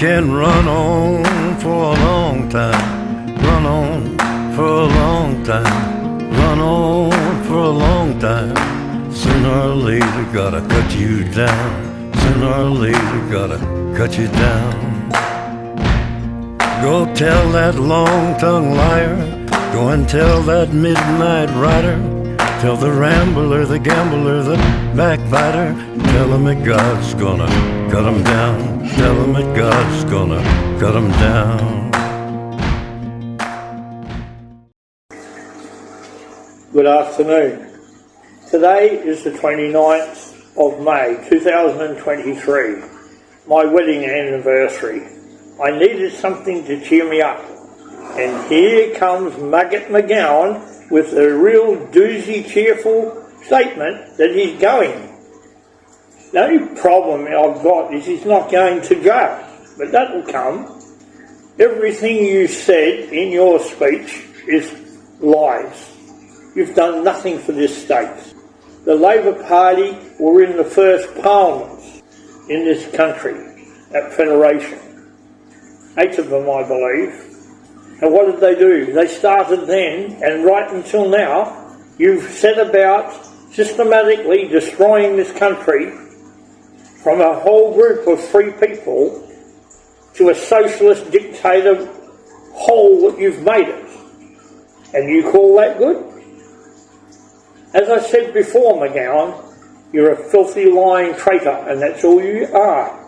can run on for a long time, run on for a long time, run on for a long time. Sooner or later gotta cut you down, sooner or later gotta cut you down. Go tell that long-tongued liar, go and tell that midnight rider, tell the rambler, the gambler, the backbiter, tell him that God's gonna cut him down, tell him that God's gonna cut him down. Good afternoon. Today is the 29th of May 2023, my wedding anniversary. I needed something to cheer me up, and here comes Maggot McGowan with a real doozy cheerful statement that he's going. The only problem I've got is he's not going to jail, but that will come. Everything you said in your speech is lies. You've done nothing for this state. The Labor Party were in the first parliament in this country at Federation. 8 of them, I believe. And what did they do? They started then, and right until now, you've set about systematically destroying this country from a whole group of free people to a socialist dictator hole that you've made it. And you call that good? As I said before, McGowan, you're a filthy, lying traitor, and that's all you are.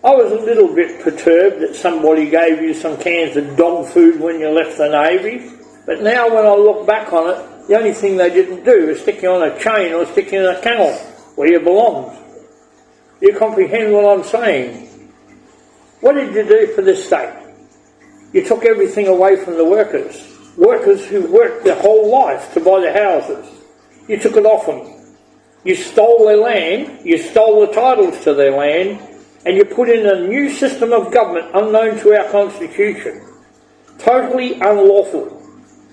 I was a little bit perturbed that somebody gave you some cans of dog food when you left the Navy, but now when I look back on it, the only thing they didn't do was stick you on a chain or stick you in a kennel where you belonged. Do you comprehend what I'm saying? What did you do for this state? You took everything away from the workers who worked their whole life to buy the houses. You took it off them. You stole their land, you stole the titles to their land, and you put in a new system of government unknown to our Constitution. Totally unlawful.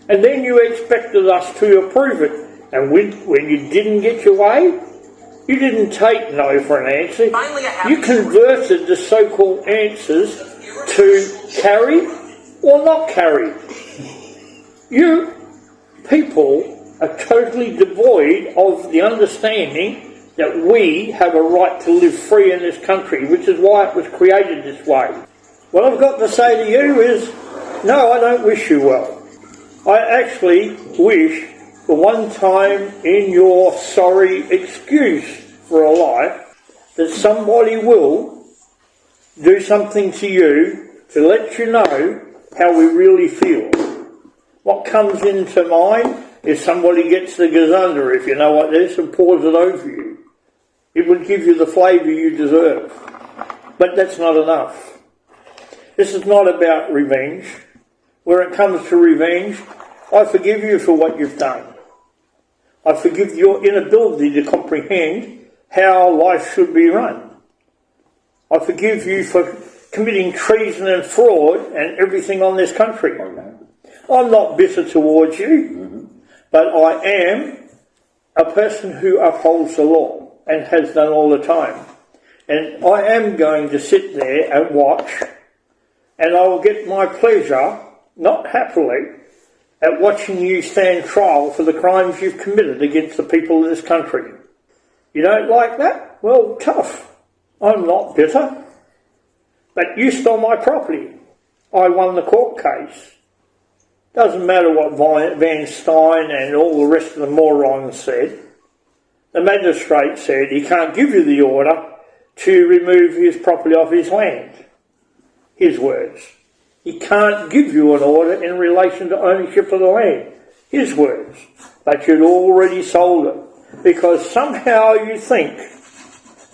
And then you expected us to approve it. And when you didn't get your way, you didn't take no for an answer. You converted the so-called answers to carry or not carry. You people are totally devoid of the understanding that we have a right to live free in this country, which is why it was created this way. What I've got to say to you is, no, I don't wish you well. I actually wish for one time in your sorry excuse for a life that somebody will do something to you to let you know how we really feel. What comes into mind is somebody gets the gazunder, if you know what it is, and pours it over you. It would give you the flavour you deserve. But that's not enough. This is not about revenge. Where it comes to revenge, I forgive you for what you've done. I forgive your inability to comprehend how life should be run. I forgive you for committing treason and fraud and everything on this country. I'm not bitter towards you, but I am a person who upholds the law and has done all the time. And I am going to sit there and watch, and I will get my pleasure, not happily, at watching you stand trial for the crimes you've committed against the people of this country. You don't like that? Well, tough. I'm not bitter. But you stole my property. I won the court case. Doesn't matter what Van Stein and all the rest of the morons said. The magistrate said he can't give you the order to remove his property off his land. His words. He can't give you an order in relation to ownership of the land. His words. But you'd already sold it. Because somehow you think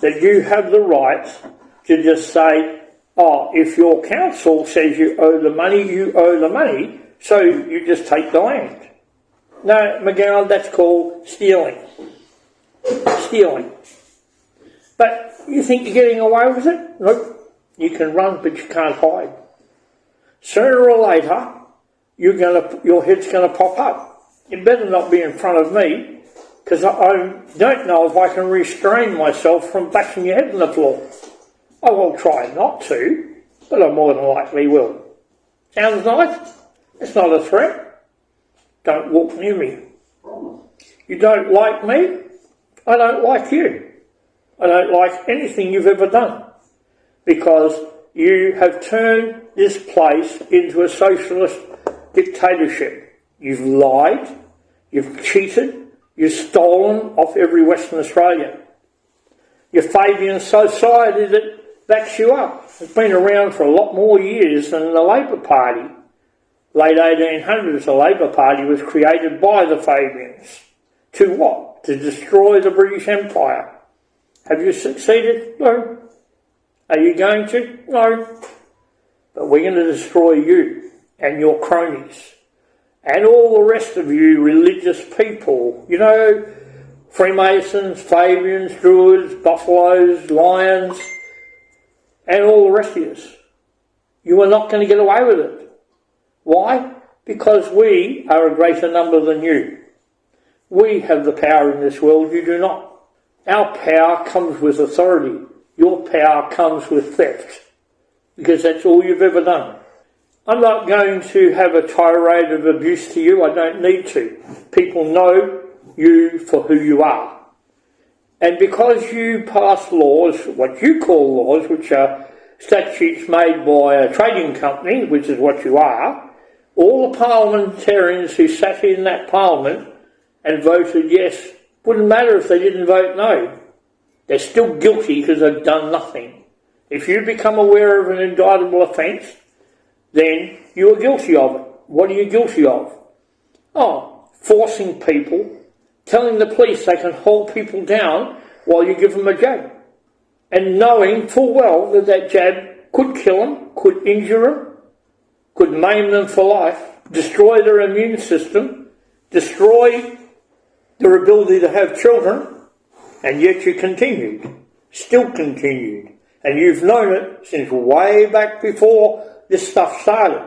that you have the right to just say, oh, if your council says you owe the money, you owe the money, so you just take the land. No, McGowan, that's called stealing. Stealing. But you think you're getting away with it? Nope. You can run, but you can't hide. Sooner or later, your head's going to pop up. You better not be in front of me, because I don't know if I can restrain myself from bashing your head on the floor. I will try not to, but I more than likely will. Sounds nice? It's not a threat. Don't walk near me. You don't like me? I don't like you. I don't like anything you've ever done, because you have turned this place into a socialist dictatorship. You've lied, you've cheated, you've stolen off every Western Australian. Your Fabian Society that backs you up has been around for a lot more years than the Labor Party. Late 1800s, the Labor Party was created by the Fabians. To what? To destroy the British Empire. Have you succeeded? No. Are you going to? No. But we're going to destroy you and your cronies and all the rest of you religious people. You know, Freemasons, Fabians, Druids, Buffaloes, Lions, and all the rest of us. You are not going to get away with it. Why? Because we are a greater number than you. We have the power in this world, you do not. Our power comes with authority. Your power comes with theft, because that's all you've ever done. I'm not going to have a tirade of abuse to you. I don't need to. People know you for who you are. And because you pass laws, what you call laws, which are statutes made by a trading company, which is what you are, all the parliamentarians who sat in that parliament and voted yes, wouldn't matter if they didn't vote no. They're still guilty because they've done nothing. If you become aware of an indictable offence, then you are guilty of it. What are you guilty of? Oh, forcing people, telling the police they can hold people down while you give them a jab. And knowing full well that that jab could kill them, could injure them, could maim them for life, destroy their immune system, destroy their ability to have children, and yet you continued, still continued. And you've known it since way back before this stuff started.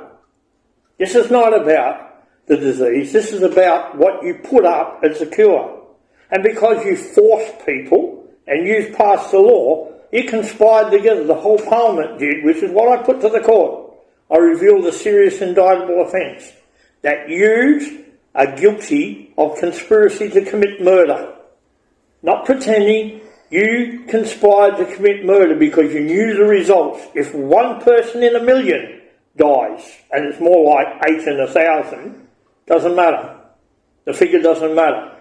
This is not about the disease, this is about what you put up as a cure. And because you forced people and you passed the law, you conspired together, the whole parliament did, which is what I put to the court. I revealed a serious indictable offence, that you are guilty of conspiracy to commit murder. Not pretending you conspired to commit murder because you knew the results. If one person in a million dies, and it's more like 8 in 1,000, doesn't matter. The figure doesn't matter.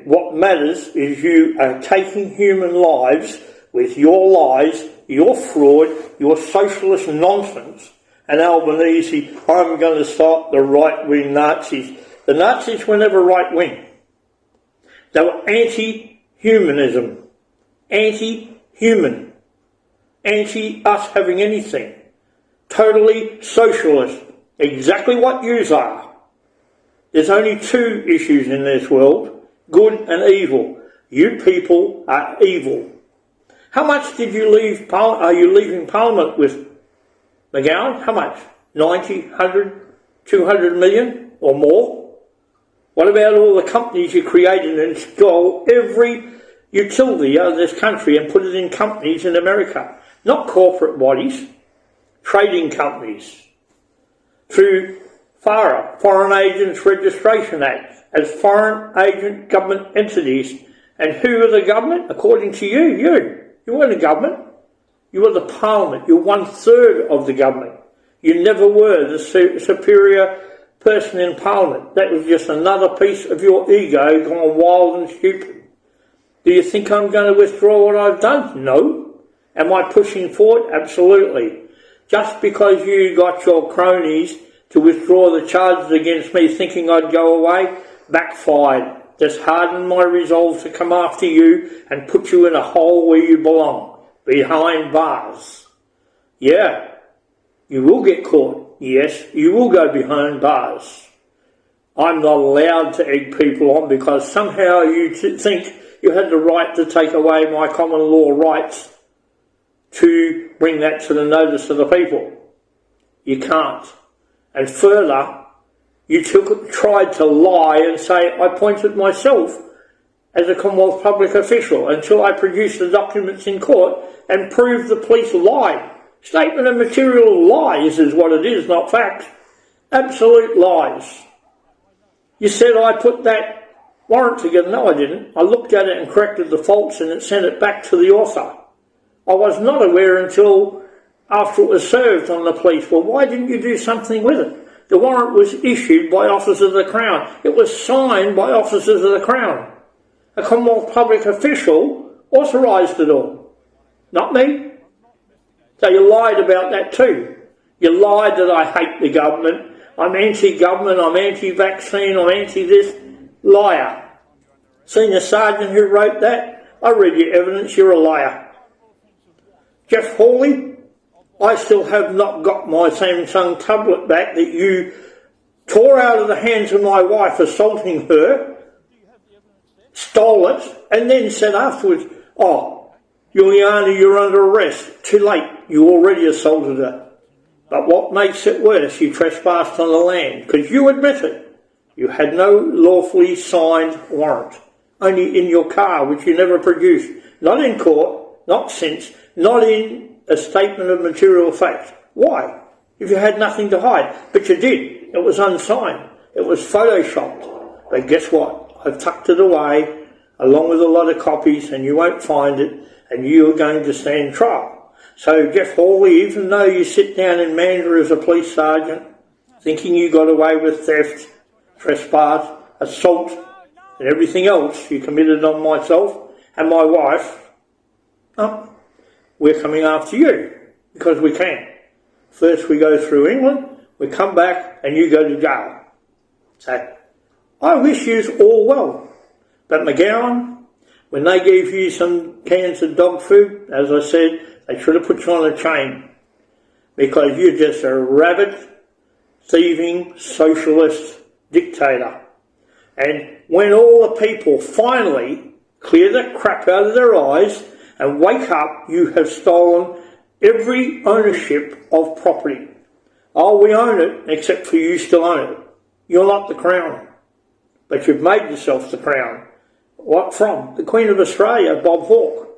What matters is you are taking human lives with your lies, your fraud, your socialist nonsense. And Albanese, I'm going to stop the right-wing Nazis. The Nazis were never right-wing. They were anti-humanism, anti-human, anti-us having anything. Totally socialist, exactly what yous are. There's only two issues in this world, good and evil. You people are evil. How much did you leave? Are you leaving Parliament with, McGowan? How much? 90, 100, 200 million or more? What about all the companies you created and stole every utility out of this country and put it in companies in America? Not corporate bodies, trading companies. Through FARA, Foreign Agents Registration Act, as foreign agent government entities. And who are the government? According to you. You weren't the government. You were the parliament. You're 1/3 of the government. You never were the superior person in parliament. That was just another piece of your ego gone wild and stupid. Do you think I'm going to withdraw what I've done? No. Am I pushing forward? Absolutely. Just because you got your cronies to withdraw the charges against me thinking I'd go away, backfired. Just hardened my resolve to come after you and put you in a hole where you belong, behind bars. Yeah, you will get caught. Yes, you will go behind bars. I'm not allowed to egg people on because somehow you think you had the right to take away my common law rights to bring that to the notice of the people. You can't. And further, you tried to lie and say I appointed myself as a Commonwealth public official. Until I produced the documents in court, and prove the police lied. Statement of material lies is what it is, not facts. Absolute lies. You said I put that warrant together. No, I didn't. I looked at it and corrected the faults and it sent it back to the author. I was not aware until after it was served on the police. Well, why didn't you do something with it? The warrant was issued by officers of the Crown. It was signed by officers of the Crown. A Commonwealth public official authorised it all. Not me. So you lied about that too. You lied that I hate the government. I'm anti-government, I'm anti-vaccine, I'm anti-this. Liar. Senior Sergeant who wrote that, I read your evidence, you're a liar. Jeff Hawley, I still have not got my Samsung tablet back that you tore out of the hands of my wife assaulting her, stole it, and then said afterwards, oh, Juliana, you're under arrest. Too late, you already assaulted her. But what makes it worse, you trespassed on the land, because you admit it. You had no lawfully signed warrant, only in your car, which you never produced. Not in court, not since, not in a statement of material fact. Why? If you had nothing to hide. But you did. It was unsigned. It was photoshopped. But guess what? I've tucked it away, along with a lot of copies, and you won't find it, and you are going to stand trial. So, Jeff Hawley, even though you sit down in Mandurah as a police sergeant, thinking you got away with theft, trespass, assault, and everything else you committed on myself and my wife, oh, we're coming after you, because we can. First we go through England, we come back, and you go to jail. So, I wish you all well. But McGowan, when they gave you some cans of dog food, as I said, they should have put you on a chain, because you're just a rabid, thieving, socialist dictator. And when all the people finally clear the crap out of their eyes and wake up, you have stolen every ownership of property. Oh, we own it, except for you still own it. You're not the Crown, but you've made yourself the Crown. What from? The Queen of Australia, Bob Hawke.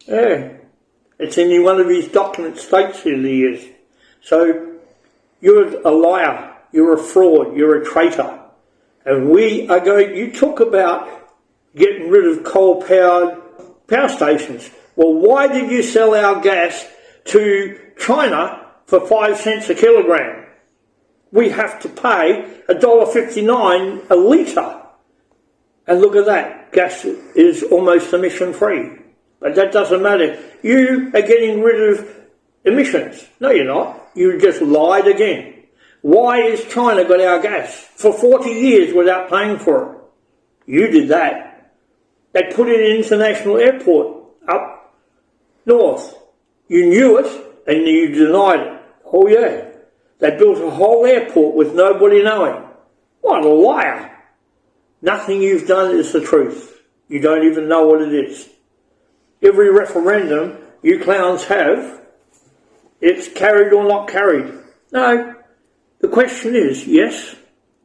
Yeah. It's in one of his document states through the years. So, you're a liar, you're a fraud, you're a traitor. And we are going, you talk about getting rid of coal-powered power stations. Well, why did you sell our gas to China for 5 cents a kilogram? We have to pay $1.59 a litre. And look at that, gas is almost emission-free. But that doesn't matter. You are getting rid of emissions. No, you're not. You just lied again. Why has China got our gas for 40 years without paying for it? You did that. They put in an international airport up north. You knew it and you denied it. Oh yeah. They built a whole airport with nobody knowing. What a liar. Nothing you've done is the truth. You don't even know what it is. Every referendum you clowns have, it's carried or not carried. No. The question is yes,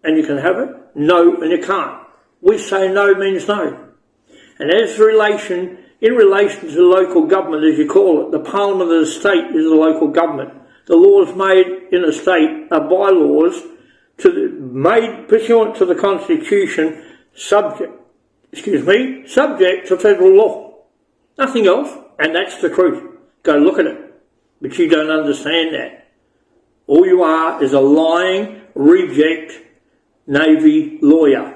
and you can have it. No, and you can't. We say no means no. And in relation to local government, as you call it, the Parliament of the state is the local government. The laws made in a state are bylaws made pursuant to the Constitution, subject to federal law. Nothing else, and that's the truth. Go look at it. But you don't understand that. All you are is a lying, reject Navy lawyer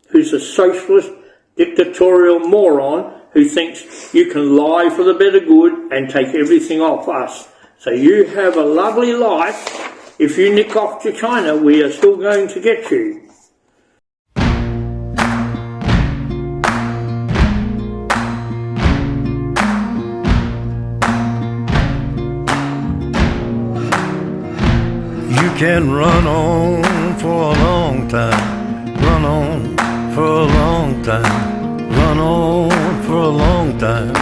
who's a socialist, dictatorial moron who thinks you can lie for the better good and take everything off us. So you have a lovely life. If you nick off to China, we are still going to get you. You can run on for a long time, run on for a long time, run on for a long time.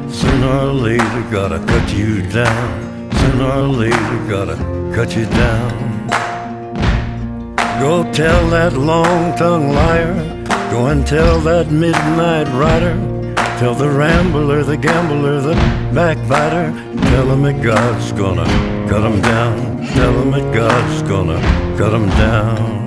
Sooner or later gotta cut you down, sooner or later gotta cut you down. Go tell that long-tongued liar, go and tell that midnight rider, Tell the rambler, the gambler, the backbiter, tell him that God's gonna cut him down. Tell him that God's gonna cut him down.